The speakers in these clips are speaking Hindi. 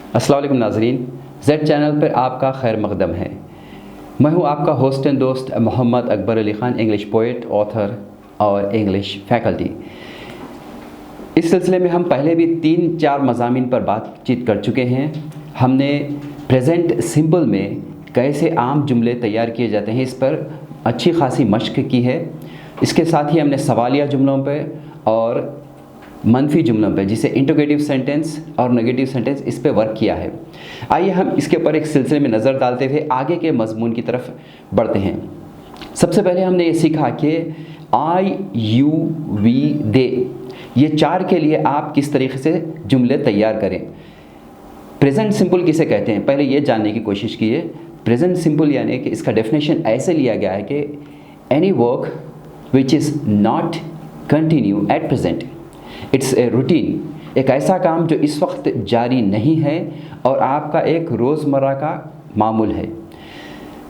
अस्सलाम वालेकुम नाज़रीन, जेड चैनल पर आपका खैर मकदम है। मैं हूं आपका होस्ट एंड दोस्त Mohammad Akbar Ali Khan, English poet, author और इंग्लिश फैकल्टी। इस सिलसिले में हम पहले भी 3-4 मज़ामीन पर बातचीत कर चुके हैं। हमने प्रेजेंट सिंपल में कैसे आम जुमले तैयार किए जाते हैं इस पर अच्छी खासी मशक की है। इसके साथ ही हमने सवालिया जुमलों पर और मनफी जुमलों पे, जिसे इंटरोगेटिव सेंटेंस और नेगेटिव सेंटेंस, इस पे वर्क किया है। आइए हम इसके ऊपर एक सिलसिले में नज़र डालते हुए आगे के मजमून की तरफ बढ़ते हैं। सबसे पहले हमने ये सीखा कि आई, यू, वी, दे, ये 4 के लिए आप किस तरीके से जुमले तैयार करें। प्रेजेंट सिंपल किसे कहते हैं, पहले ये जानने की कोशिश कीजिए। प्रेजेंट सिंपल यानी कि इसका डेफिनेशन ऐसे लिया गया है कि any work which is not continue at present, it's a routine, एक ऐसा काम जो इस वक्त जारी नहीं है और आपका एक रोज़मर्रा का मामूल है।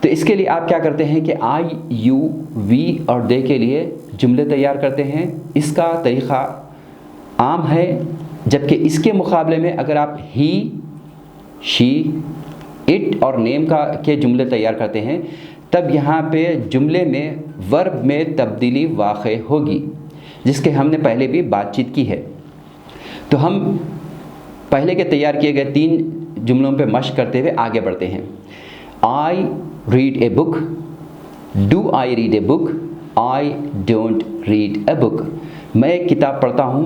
तो इसके लिए आप क्या करते हैं कि आई, यू, वी और दे के लिए जुमले तैयार करते हैं। इसका तरीक़ा आम है, जबकि इसके मुकाबले में अगर आप ही, शी, इट और नेम के जुमले तैयार करते हैं, तब यहाँ पे जुमले में वर्ब में तब्दीली वाक़ई होगी, जिसके हमने पहले भी बातचीत की है। तो हम पहले के तैयार किए गए 3 जुमलों पे मश्क करते हुए आगे बढ़ते हैं। I read a book, do I read a book, I don't read a book. मैं एक किताब पढ़ता हूँ,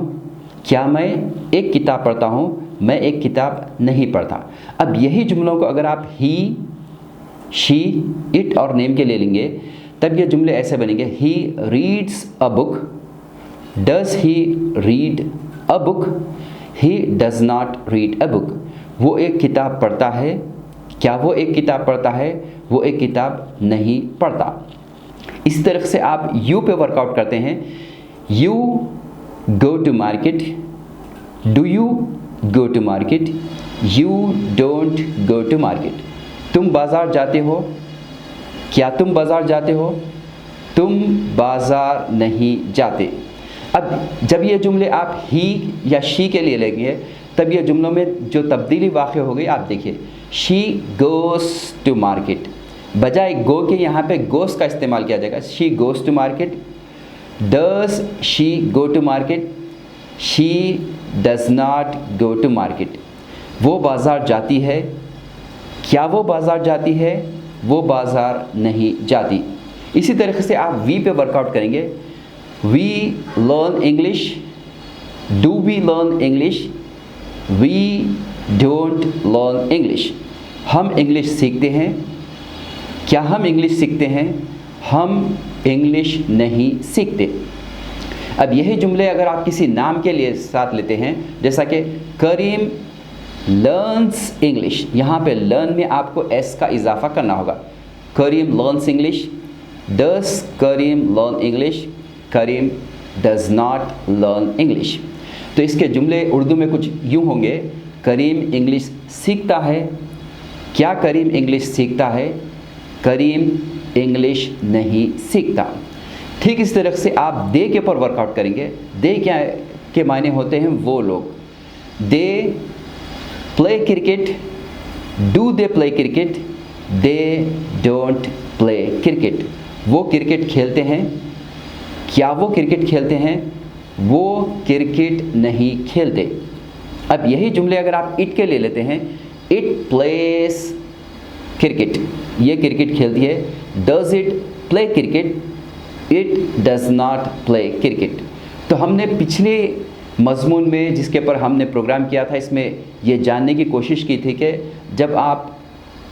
क्या मैं एक किताब पढ़ता हूँ, मैं एक किताब नहीं पढ़ता। अब यही जुमलों को अगर आप ही, शी, इट और नेम के ले लेंगे, तब ये जुमले ऐसे बनेंगे। He reads a book, Does he read a book? He does not read a book. वो एक किताब पढ़ता है, क्या वो एक किताब पढ़ता है, वो एक किताब नहीं पढ़ता। इस तरह से आप यू पे वर्कआउट करते हैं। You go to market, do you go to market, you don't go to market. तुम बाज़ार जाते हो, क्या तुम बाज़ार जाते हो, तुम बाज़ार नहीं जाते। अब जब ये जुमले आप ही या शी के लिए लेंगे, तब ये जुमलों में जो तब्दीली वाक़ई हो गई, आप देखिए। शी गोज़ टू मार्केट, बजाय गो के यहाँ पे गोज़ का इस्तेमाल किया जाएगा। She goes to market. Does she go to market, she does not go to market. वो बाज़ार जाती है, क्या वो बाज़ार जाती है, वो बाज़ार नहीं जाती। इसी तरीके से आप वी पे वर्कआउट करेंगे। We learn English, do we learn English, we don't learn English. हम इंग्लिश सीखते हैं, क्या हम इंग्लिश सीखते हैं, हम इंग्लिश नहीं सीखते। अब यही जुमले अगर आप किसी नाम के लिए साथ लेते हैं, जैसा कि करीम लर्न्स इंग्लिश, यहाँ पे लर्न में आपको एस का इजाफा करना होगा। Karim learns English. Does Karim learn English, Karim does not learn English. तो इसके जुमले उर्दू में कुछ यूँ होंगे। करीम इंग्लिश सीखता है, क्या करीम इंग्लिश सीखता है, करीम इंग्लिश नहीं सीखता। ठीक इस तरह से आप दे के ऊपर वर्कआउट करेंगे। दे क्या के मायने होते हैं वो लोग। They play cricket, do they play cricket, they don't play cricket. वो क्रिकेट खेलते हैं, क्या वो क्रिकेट खेलते हैं, वो क्रिकेट नहीं खेलते। अब यही जुमले अगर आप इट के ले लेते हैं, इट प्लेस क्रिकेट, ये क्रिकेट खेलती है। Does it play cricket, it does not play cricket. तो हमने पिछले मजमून में जिसके ऊपर हमने प्रोग्राम किया था, इसमें ये जानने की कोशिश की थी कि जब आप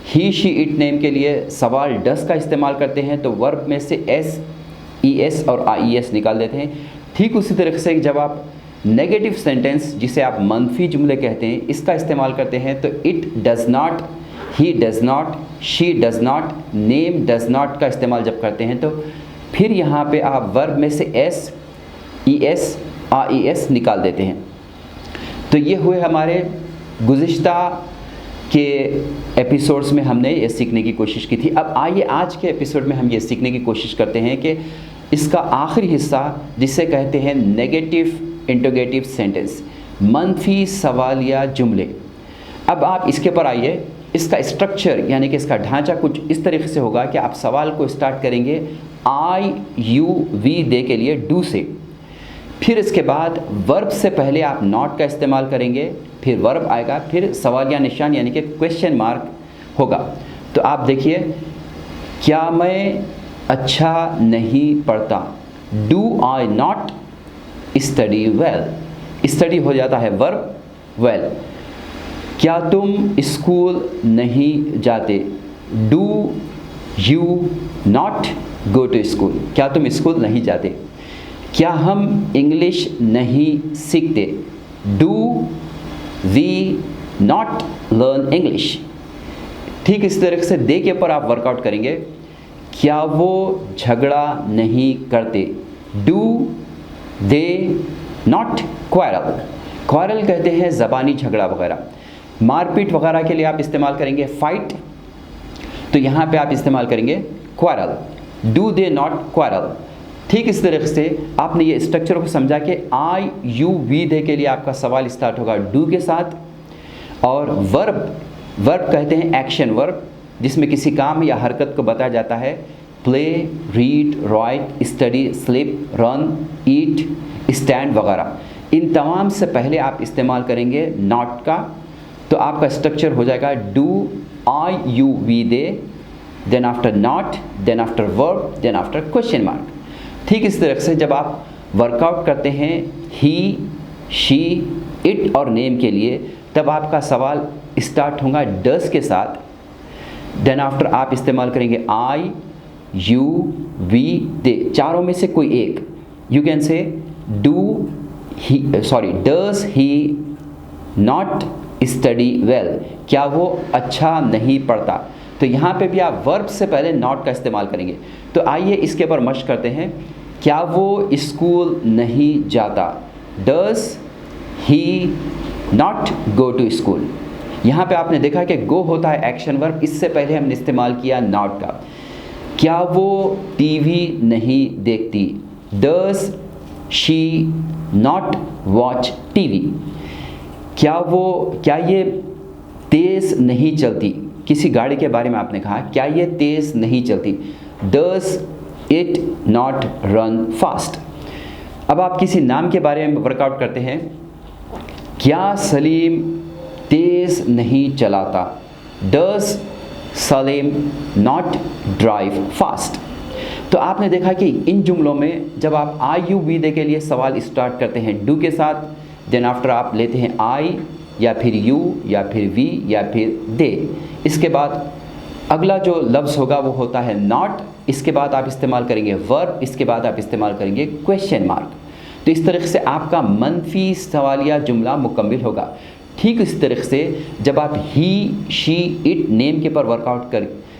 ही, शी, इट, नेम के लिए सवाल डस का इस्तेमाल करते हैं तो वर्ब में से एस, ई एस और आई एस निकाल देते हैं। ठीक उसी तरीके से जब आप नेगेटिव सेंटेंस, जिसे आप मनफी जुमले कहते हैं, इसका इस्तेमाल करते हैं तो it does not, he does not, she does not, name does not का इस्तेमाल जब करते हैं तो फिर यहाँ पे आप वर्ब में से S, E S, I S निकाल देते हैं। तो ये हुए हमारे गुज़िश्ता के एपिसोड्स में हमने ये सीखने की कोशिश की थी। अब आइए आज के एपिसोड में हम ये सीखने की कोशिश करते हैं कि इसका आखिरी हिस्सा, जिसे कहते हैं नेगेटिव इंटरोगेटिव सेंटेंस, मनफी सवालिया जुमले। अब आप इसके ऊपर आइए। इसका स्ट्रक्चर यानी कि इसका ढांचा कुछ इस तरीके से होगा कि आप सवाल को स्टार्ट करेंगे आई यू वी दे के लिए डू से, फिर इसके बाद वर्ब से पहले आप नॉट का इस्तेमाल करेंगे, फिर वर्ब आएगा, फिर सवालिया निशान यानी कि क्वेश्चन मार्क होगा। तो आप देखिए, क्या मैं अच्छा नहीं पढ़ता, do I not study well, study हो जाता है वर्ब, वेल। क्या तुम स्कूल नहीं जाते, do you not go to school, क्या तुम स्कूल नहीं जाते। क्या हम इंग्लिश नहीं सीखते, do we not learn English. ठीक इस तरह से दे के ऊपर आप वर्कआउट करेंगे। क्या वो झगड़ा नहीं करते, do they not quarrel, quarrel कहते हैं ज़बानी झगड़ा वगैरह। मारपीट वगैरह के लिए आप इस्तेमाल करेंगे फाइट, तो यहाँ पे आप इस्तेमाल करेंगे quarrel, do they not quarrel. ठीक इस तरह से आपने ये स्ट्रक्चर को समझा कि आई यू वी दे के लिए आपका सवाल स्टार्ट होगा डू के साथ, और वर्ब, वर्ब कहते हैं एक्शन वर्ब जिसमें किसी काम या हरकत को बताया जाता है। Play, read, write, study, sleep, run, eat, stand वगैरह। इन तमाम से पहले आप इस्तेमाल करेंगे नॉट का, तो आपका स्ट्रक्चर हो जाएगा do I you we they, then after not, then after verb, then after question mark. ठीक इस तरह से जब आप वर्कआउट करते हैं ही, शी, इट और नेम के लिए, तब आपका सवाल स्टार्ट होगा डस के साथ, देन आफ्टर आप इस्तेमाल करेंगे आई यू वी दे, चारों में से कोई एक। You can say do he, does he not study well, क्या वो अच्छा नहीं पढ़ता। तो यहाँ पे भी आप वर्ब से पहले नॉट का इस्तेमाल करेंगे। तो आइए इसके ऊपर मशक करते हैं। क्या वो स्कूल नहीं जाता, does he not go to school. यहाँ पे आपने देखा कि गो होता है एक्शन वर्ब, इससे पहले हमने इस्तेमाल किया नॉट का। क्या वो टीवी नहीं देखती, does she not watch TV. क्या ये तेज़ नहीं चलती, किसी गाड़ी के बारे में आपने कहा क्या ये तेज़ नहीं चलती, does it not run fast. अब आप किसी नाम के बारे में वर्कआउट करते हैं। क्या सलीम तेज़ नहीं चलाता, does Salim not drive fast. तो आपने देखा कि इन जुमलों में जब आप आई यू वी दे के लिए सवाल स्टार्ट करते हैं डू के साथ, देन आफ्टर आप लेते हैं आई या फिर यू या फिर वी या फिर दे। इसके बाद अगला जो लफ्ज़ होगा वो होता है नॉट, इसके बाद आप इस्तेमाल करेंगे वर्ब, इसके बाद आप इस्तेमाल करेंगे क्वेश्चन मार्क। तो इस तरह से आपका मनफी सवालिया जुमला मुकम्मल होगा। ठीक इस तरह से जब आप ही, शी, इट, नेम के पर वर्कआउट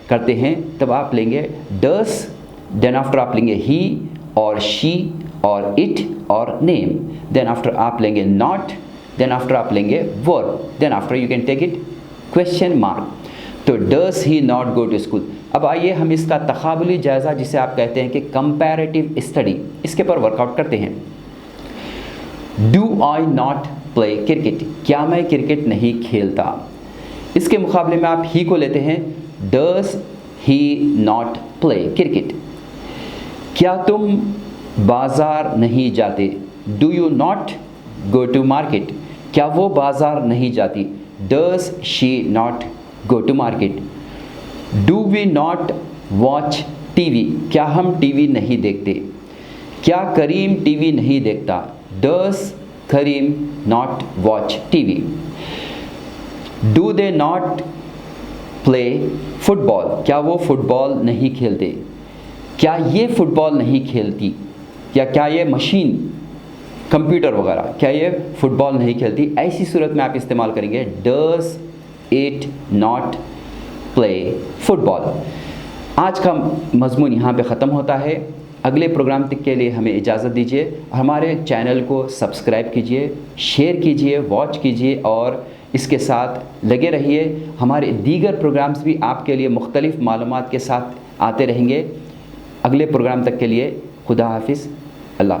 करते हैं तब आप लेंगे डस, देन आफ्टर आप लेंगे ही और शी और इट और नेम, देन आफ्टर आप लेंगे नॉट, देन आफ्टर आप लेंगे verb, then after you can take it question mark. तो does he not go to school. अब आइए हम इसका तकाबुली जायज़ा जिसे आप कहते हैं कि कंपैरेटिव स्टडी, इसके पर वर्कआउट करते हैं। Do I not play cricket, क्या मैं क्रिकेट नहीं खेलता। इसके मुकाबले में आप ही को लेते हैं, does he not play cricket. क्या तुम बाज़ार नहीं जाते, do you not go to market. क्या वो बाज़ार नहीं जाती, does she not go to market. Do we not watch TV, क्या हम टीवी नहीं देखते। क्या करीम टीवी नहीं देखता, does Karim not watch TV. Do they not play football, क्या वो फुटबॉल नहीं खेलते। क्या ये फुटबॉल नहीं खेलती, या क्या ये मशीन कंप्यूटर वगैरह क्या ये फुटबॉल नहीं खेलती। ऐसी सूरत में आप इस्तेमाल करेंगे does it not play football. आज का मजमून यहाँ पे ख़त्म होता है। अगले प्रोग्राम तक के लिए हमें इजाज़त दीजिए। हमारे चैनल को सब्सक्राइब कीजिए, शेयर कीजिए, वॉच कीजिए और इसके साथ लगे रहिए। हमारे दीगर प्रोग्राम्स भी आपके लिए मुख्तलिफ़ मालूमात के साथ आते रहेंगे। अगले प्रोग्राम तक के लिए खुदा हाफिज़, अल्लाह।